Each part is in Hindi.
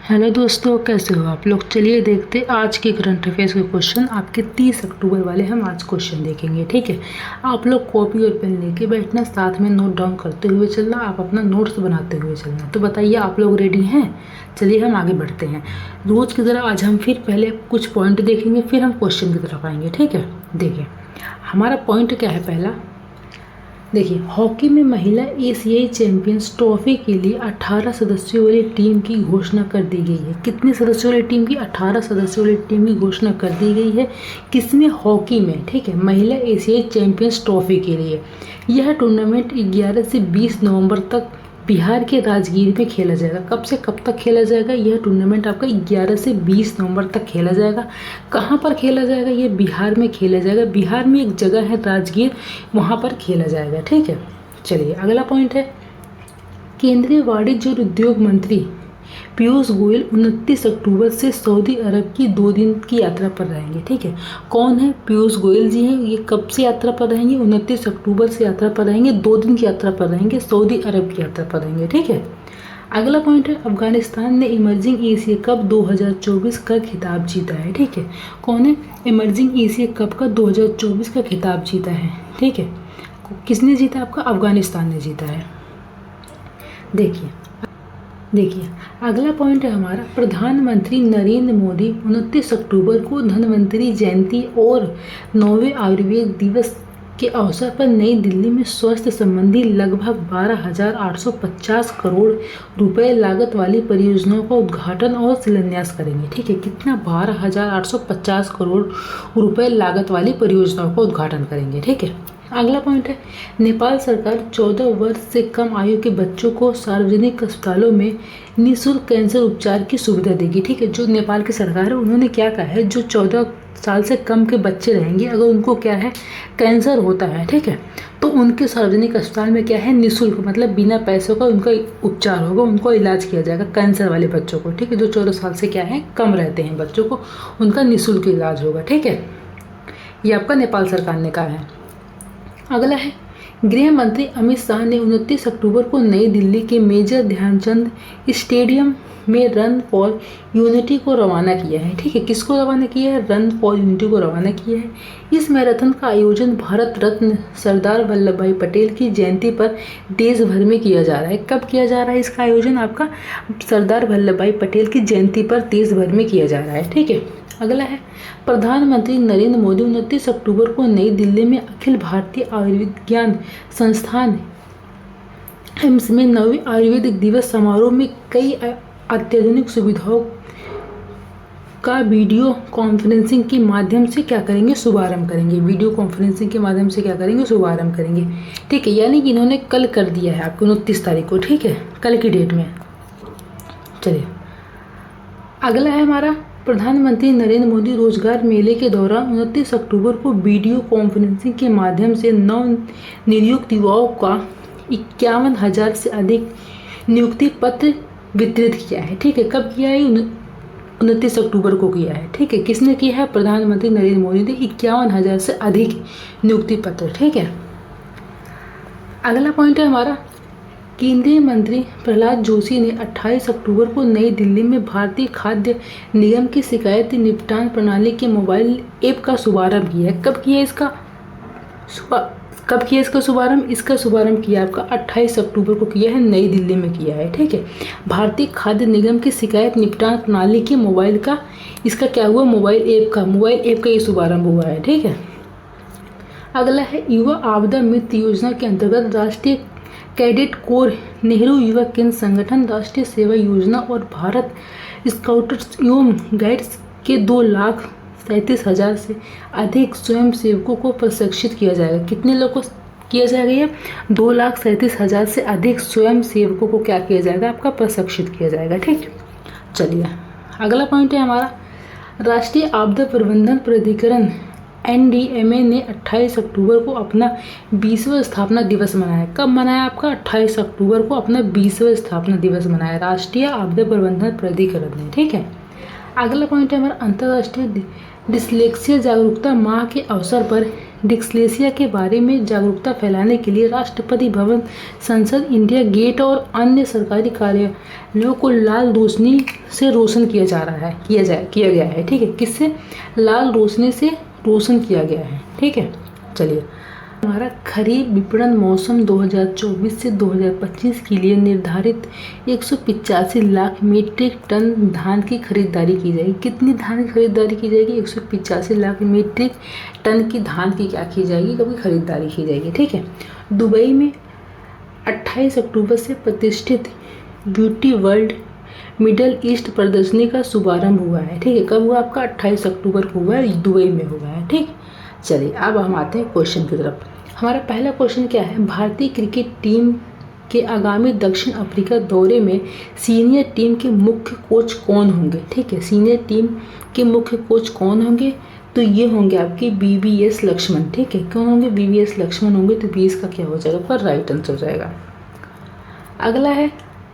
हेलो दोस्तों, कैसे हो आप लोग। चलिए देखते आज के करंट अफेयर्स के क्वेश्चन। आपके 30 अक्टूबर वाले हम आज क्वेश्चन देखेंगे। ठीक है, आप लोग कॉपी और पेन लेके बैठना, साथ में नोट डाउन करते हुए चलना, आप अपना नोट्स बनाते हुए चलना। तो बताइए आप लोग रेडी हैं। चलिए हम आगे बढ़ते हैं। रोज़ की तरह आज हम फिर पहले कुछ पॉइंट देखेंगे, फिर हम क्वेश्चन की तरफ आएंगे। ठीक है, देखिए हमारा पॉइंट क्या है। पहला देखिए, हॉकी में महिला एशियाई चैंपियंस ट्रॉफी के लिए 18 सदस्यों वाली टीम की घोषणा कर दी गई है। कितने सदस्यों वाली टीम की? 18 सदस्यों वाली टीम की घोषणा कर दी गई है। किसमें? हॉकी में। ठीक है, महिला एशियाई चैंपियंस ट्रॉफी के लिए। यह टूर्नामेंट 11 से 20 नवंबर तक बिहार के राजगीर में खेला जाएगा। कब से कब तक खेला जाएगा? यह टूर्नामेंट आपका 11 से 20 नवंबर तक खेला जाएगा। कहाँ पर खेला जाएगा? ये बिहार में खेला जाएगा। बिहार में एक जगह है राजगीर, वहाँ पर खेला जाएगा। ठीक है, चलिए अगला पॉइंट है। केंद्रीय वाणिज्य और उद्योग मंत्री पीयूष गोयल 29 अक्टूबर से सऊदी अरब की 2 दिन की यात्रा पर रहेंगे। ठीक है, कौन है? पीयूष गोयल जी हैं। ये कब से यात्रा पर रहेंगे? 29 अक्टूबर से यात्रा पर रहेंगे। 2 दिन की यात्रा पर रहेंगे, सऊदी अरब की यात्रा पर रहेंगे। ठीक है, अगला पॉइंट है। अफगानिस्तान ने इमर्जिंग एशिया कप 2024 का खिताब जीता है। ठीक है, कौन है? इमर्जिंग एशिया कप का 2024 का खिताब जीता है। ठीक है, किसने जीता? आपका अफगानिस्तान ने जीता है। देखिए अगला पॉइंट है हमारा। प्रधानमंत्री नरेंद्र मोदी 29 अक्टूबर को धन्वंतरि जयंती और 9वें आयुर्वेद दिवस के अवसर पर नई दिल्ली में स्वास्थ्य संबंधी लगभग 12,850 करोड़ रुपए लागत वाली परियोजनाओं का उद्घाटन और शिलान्यास करेंगे। ठीक है, कितना? 12,850 करोड़ रुपए लागत वाली परियोजनाओं का उद्घाटन करेंगे। ठीक है, अगला पॉइंट है। नेपाल सरकार 14 वर्ष से कम आयु के बच्चों को सार्वजनिक अस्पतालों में निःशुल्क कैंसर उपचार की सुविधा देगी। ठीक है, जो नेपाल की सरकार है उन्होंने क्या कहा है, जो 14 साल से कम के बच्चे रहेंगे, अगर उनको क्या है कैंसर होता है, ठीक है, तो उनके सार्वजनिक अस्पताल में क्या है निःशुल्क, मतलब बिना पैसों का उनका उपचार होगा, उनको इलाज किया जाएगा कैंसर वाले बच्चों को। ठीक है, जो 14 साल से क्या है कम रहते हैं बच्चों को, उनका निःशुल्क इलाज होगा। ठीक है, ये आपका नेपाल सरकार ने कहा है। अगला है। गृह मंत्री अमित शाह ने 29 अक्टूबर को नई दिल्ली के मेजर ध्यानचंद स्टेडियम में रन फॉर यूनिटी को रवाना किया है। ठीक है, किसको रवाना किया है? रन फॉर यूनिटी को रवाना किया है। इस मैराथन का आयोजन भारत रत्न सरदार वल्लभ भाई पटेल की जयंती पर देश भर में किया जा रहा है। कब किया जा रहा है इसका आयोजन? आपका सरदार वल्लभ भाई पटेल की जयंती पर देश भर में किया जा रहा है। ठीक है, अगला है। प्रधानमंत्री नरेंद्र मोदी 29 अक्टूबर को नई दिल्ली में अखिल भारतीय आयुर्विज्ञान संस्थान एम्स में 9वें आयुर्वेदिक दिवस समारोह में कई अत्याधुनिक सुविधाओं का वीडियो कॉन्फ्रेंसिंग के माध्यम से क्या करेंगे? शुभारंभ करेंगे। वीडियो कॉन्फ्रेंसिंग के माध्यम से क्या करेंगे? शुभारंभ करेंगे। ठीक है, यानी कि इन्होंने कल कर दिया है आपको 29 तारीख को। ठीक है, कल की डेट में। चलिए अगला है हमारा। प्रधानमंत्री नरेंद्र मोदी रोजगार मेले के दौरान 29 अक्टूबर को वीडियो कॉन्फ्रेंसिंग के माध्यम से नव नियुक्त युवाओं का 51,000 से अधिक नियुक्ति पत्र वितरित किया है। ठीक है, कब किया है? 29 अक्टूबर को किया है। ठीक है, किसने किया है? प्रधानमंत्री नरेंद्र मोदी ने 51,000 से अधिक नियुक्ति पत्र। ठीक है, अगला पॉइंट है हमारा। केंद्रीय मंत्री प्रहलाद जोशी ने 28 अक्टूबर को नई दिल्ली में भारतीय खाद्य निगम की शिकायत निपटान प्रणाली के मोबाइल ऐप का शुभारंभ किया है। कब किया इसका शुभारंभ? इसका शुभारंभ किया आपका 28 अक्टूबर को किया है, नई दिल्ली में किया है। ठीक है, भारतीय खाद्य निगम की शिकायत निपटान प्रणाली के मोबाइल का इसका क्या हुआ? मोबाइल ऐप का ये शुभारंभ हुआ है। ठीक है, अगला है। युवा आपदा मित्र योजना के अंतर्गत राष्ट्रीय कैडेट कोर, नेहरू युवा केंद्र संगठन, राष्ट्रीय सेवा योजना और भारत स्काउट्स एवं गाइड्स के 2,37,000 से अधिक स्वयंसेवकों को प्रशिक्षित किया जाएगा। कितने लोगों को किया जाएगा? ये 2,37,000 से अधिक स्वयंसेवकों को क्या किया जाएगा? आपका प्रशिक्षित किया जाएगा। ठीक, चलिए अगला पॉइंट है हमारा। राष्ट्रीय आपदा प्रबंधन प्राधिकरण NDMA ने 28 अक्टूबर को अपना 20वां स्थापना दिवस मनाया। कब मनाया? आपका 28 अक्टूबर को अपना 20वां स्थापना दिवस मनाया राष्ट्रीय आपदा प्रबंधन प्राधिकरण ने। ठीक है, अगला पॉइंट है हमारा। अंतर्राष्ट्रीय डिस्लेक्सिया जागरूकता माह के अवसर पर डिस्लेक्सिया के बारे में जागरूकता फैलाने के लिए राष्ट्रपति भवन, संसद, इंडिया गेट और अन्य सरकारी कार्यालयों को लाल रोशनी से रोशन किया गया है। ठीक है, किससे? लाल रोशनी से रोशन किया गया है। ठीक है, चलिए हमारा खरीफ विपणन मौसम 2024 से 2025 के लिए निर्धारित 185 लाख मीट्रिक टन धान की खरीदारी की जाएगी। कितनी धान की खरीदारी की जाएगी? 185 लाख मीट्रिक टन की धान की क्या की जाएगी? कभी खरीदारी की जाएगी। ठीक है, दुबई में 28 अक्टूबर से प्रतिष्ठित ब्यूटी वर्ल्ड मिडल ईस्ट प्रदर्शनी का शुभारंभ हुआ है। ठीक है, कब हुआ आपका? 28 अक्टूबर को हुआ है, दुबई में हुआ है। ठीक, चलिए अब हम आते हैं क्वेश्चन की तरफ। हमारा पहला क्वेश्चन क्या है? भारतीय क्रिकेट टीम के आगामी दक्षिण अफ्रीका दौरे में सीनियर टीम के मुख्य कोच कौन होंगे? ठीक है, सीनियर टीम के मुख्य कोच कौन होंगे? तो ये होंगे आपके BVS लक्ष्मण। ठीक है, कौन होंगे? BVS लक्ष्मण होंगे। तो 20 का क्या हो जाएगा? पर राइट आंसर हो जाएगा। अगला है,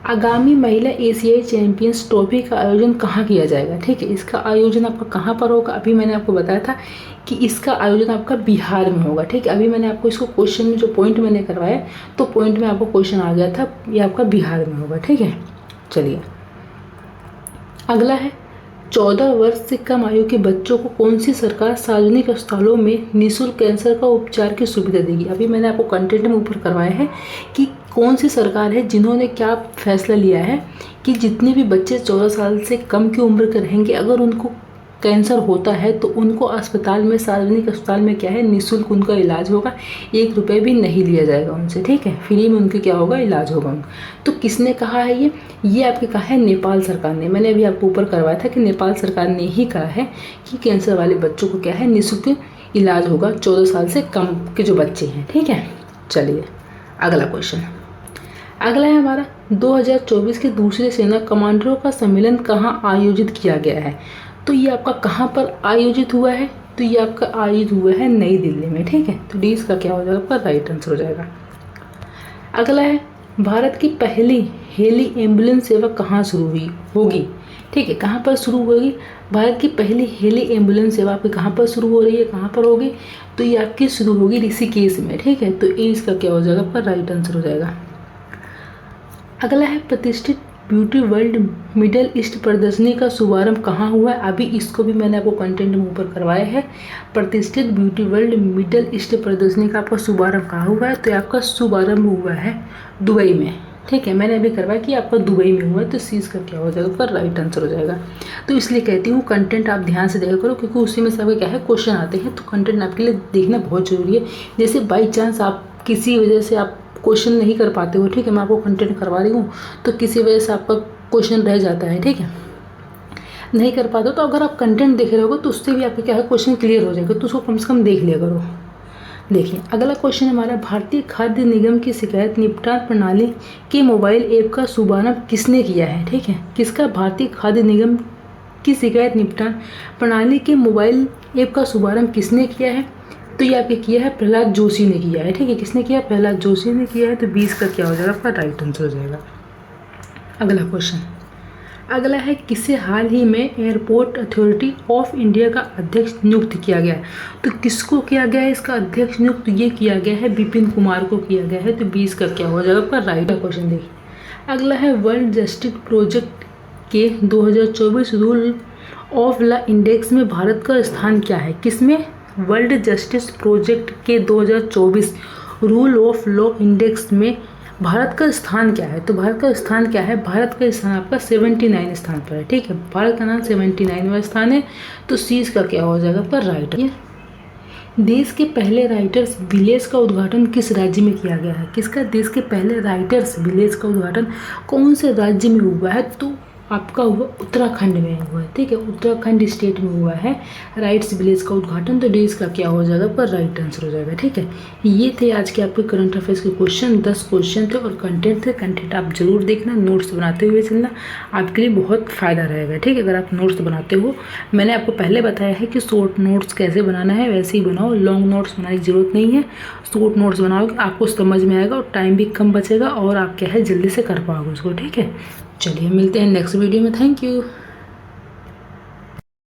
आगामी महिला एशियाई चैंपियंस ट्रॉफी का आयोजन कहाँ किया जाएगा? ठीक है, इसका आयोजन आपका कहाँ पर होगा? अभी मैंने आपको बताया था कि इसका आयोजन आपका बिहार में होगा। ठीक है, अभी मैंने आपको इसको क्वेश्चन में जो पॉइंट मैंने करवाया तो पॉइंट में आपको क्वेश्चन आ गया था, ये आपका बिहार में होगा। ठीक है, चलिए अगला है, 14 वर्ष से कम आयु के बच्चों को कौन सी सरकार सार्वजनिक अस्पतालों में निःशुल्क कैंसर का उपचार की सुविधा देगी? अभी मैंने आपको कंटेंट में ऊपर करवाया है कि कौन सी सरकार है जिन्होंने क्या फैसला लिया है कि जितने भी बच्चे 14 साल से कम की उम्र के रहेंगे, अगर उनको कैंसर होता है तो उनको अस्पताल में, सार्वजनिक अस्पताल में क्या है, निःशुल्क उनका इलाज होगा, 1 रुपये भी नहीं लिया जाएगा उनसे। ठीक है, फ्री में उनके क्या होगा, इलाज होगा उनका। तो किसने कहा है ये आपके कहा है नेपाल सरकार ने। मैंने अभी आपको ऊपर करवाया था कि नेपाल सरकार ने ही कहा है कि कैंसर वाले बच्चों को क्या है, निःशुल्क इलाज होगा 14 साल से कम के जो बच्चे हैं। ठीक है, चलिए अगला क्वेश्चन। अगला है हमारा, 2024 के दूसरे सेना कमांडरों का सम्मेलन कहाँ आयोजित किया गया है? तो ये आपका कहाँ पर आयोजित हुआ है? तो ये आपका आयोजित हुआ है नई दिल्ली में। ठीक है, तो डी इसका क्या हो जाएगा? आपका राइट आंसर हो जाएगा। अगला है, भारत की पहली हेली एम्बुलेंस सेवा कहाँ शुरू हुई होगी? ठीक है, कहाँ पर शुरू होगी? भारत की पहली हेली एम्बुलेंस सेवा आपकी कहाँ पर शुरू हो रही है, कहाँ पर होगी? तो ये आपकी शुरू होगी ऋषिकेश में। ठीक है, तो ए इसका क्या हो जाएगा? आपका राइट आंसर हो जाएगा। अगला है, प्रतिष्ठित ब्यूटी वर्ल्ड मिडल ईस्ट प्रदर्शनी का शुभारंभ कहाँ हुआ है? अभी इसको भी मैंने आपको कंटेंट में ऊपर करवाया है। प्रतिष्ठित ब्यूटी वर्ल्ड मिडल ईस्ट प्रदर्शनी का आपका शुभारंभ कहाँ हुआ है? तो आपका शुभारंभ हुआ है दुबई में। ठीक है, मैंने अभी करवाया कि आपका दुबई में हुआ है, तो सी का क्या हो जाएगा? पर राइट आंसर हो जाएगा। तो इसलिए कहती हूँ कंटेंट आप ध्यान से देखा करो, क्योंकि उसी में सब क्या है, क्वेश्चन आते हैं, तो कंटेंट आपके लिए देखना बहुत जरूरी है। जैसे बाई चांस आप किसी वजह से आप क्वेश्चन नहीं कर पाते हो, ठीक है, मैं आपको कंटेंट करवा रही हूँ, तो किसी वजह से आपका क्वेश्चन रह जाता है, ठीक है, नहीं कर पाते हो, तो अगर आप कंटेंट देख रहे हो तो उससे भी आपका क्या है, क्वेश्चन क्लियर हो जाएगा, तो उसको कम से कम देख लिया करो। देखिए अगला क्वेश्चन हमारा, भारतीय खाद्य निगम की शिकायत निपटान प्रणाली के मोबाइल ऐप का शुभारंभ किसने किया है? ठीक है, किसका? भारतीय खाद्य निगम की शिकायत निपटान प्रणाली के मोबाइल ऐप का शुभारंभ किसने किया है? तो ये आपके किया है प्रहलाद जोशी ने किया है। ठीक है, किसने किया? प्रहलाद जोशी ने किया है। तो 20 का क्या हो जाएगा? आपका राइट आंसर हो जाएगा। अगला क्वेश्चन, अगला है, किसे हाल ही में एयरपोर्ट अथॉरिटी ऑफ इंडिया का अध्यक्ष नियुक्त किया गया है? तो किसको किया गया है इसका अध्यक्ष नियुक्त? ये किया गया है विपिन कुमार को किया गया है। तो 20 का क्या हो जाएगा? आपका राइट क्वेश्चन देखिए। अगला है, वर्ल्ड जस्टिस प्रोजेक्ट के 2024 रूल ऑफ लॉ इंडेक्स में भारत का स्थान क्या है? किसमें? वर्ल्ड जस्टिस प्रोजेक्ट के 2024 रूल ऑफ लॉ इंडेक्स में भारत का स्थान क्या है? तो भारत का स्थान क्या है? भारत का स्थान आपका 79 स्थान पर है। ठीक है, भारत का नाम 79वां स्थान है। तो सी का क्या हो जाएगा? पर राइट है। देश के पहले राइटर्स विलेज का उद्घाटन किस राज्य में किया गया है? किसका? देश के पहले राइटर्स विलेज का उद्घाटन कौन से राज्य में हुआ है? तो आपका हुआ उत्तराखंड में हुआ है। ठीक है, उत्तराखंड स्टेट में हुआ है राइट्स विलेज का उद्घाटन। तो देश का क्या हो जाएगा? पर राइट आंसर हो जाएगा। ठीक है, ये थे आज के आपके करंट अफेयर्स के क्वेश्चन। 10 क्वेश्चन थे और कंटेंट थे। कंटेंट आप जरूर देखना, नोट्स बनाते हुए चलना, आपके लिए बहुत फ़ायदा रहेगा। ठीक है, अगर आप नोट्स बनाते हो, मैंने आपको पहले बताया है कि शॉर्ट नोट्स कैसे बनाना है, वैसे ही बनाओ। लॉन्ग नोट्स बनाने की जरूरत नहीं है। शॉर्ट नोट्स बनाओगे आपको समझ में आएगा और टाइम भी कम बचेगा और आप क्या है जल्दी से कर पाओगे उसको। ठीक है, चलिए मिलते हैं नेक्स्ट वीडियो में। Thank you.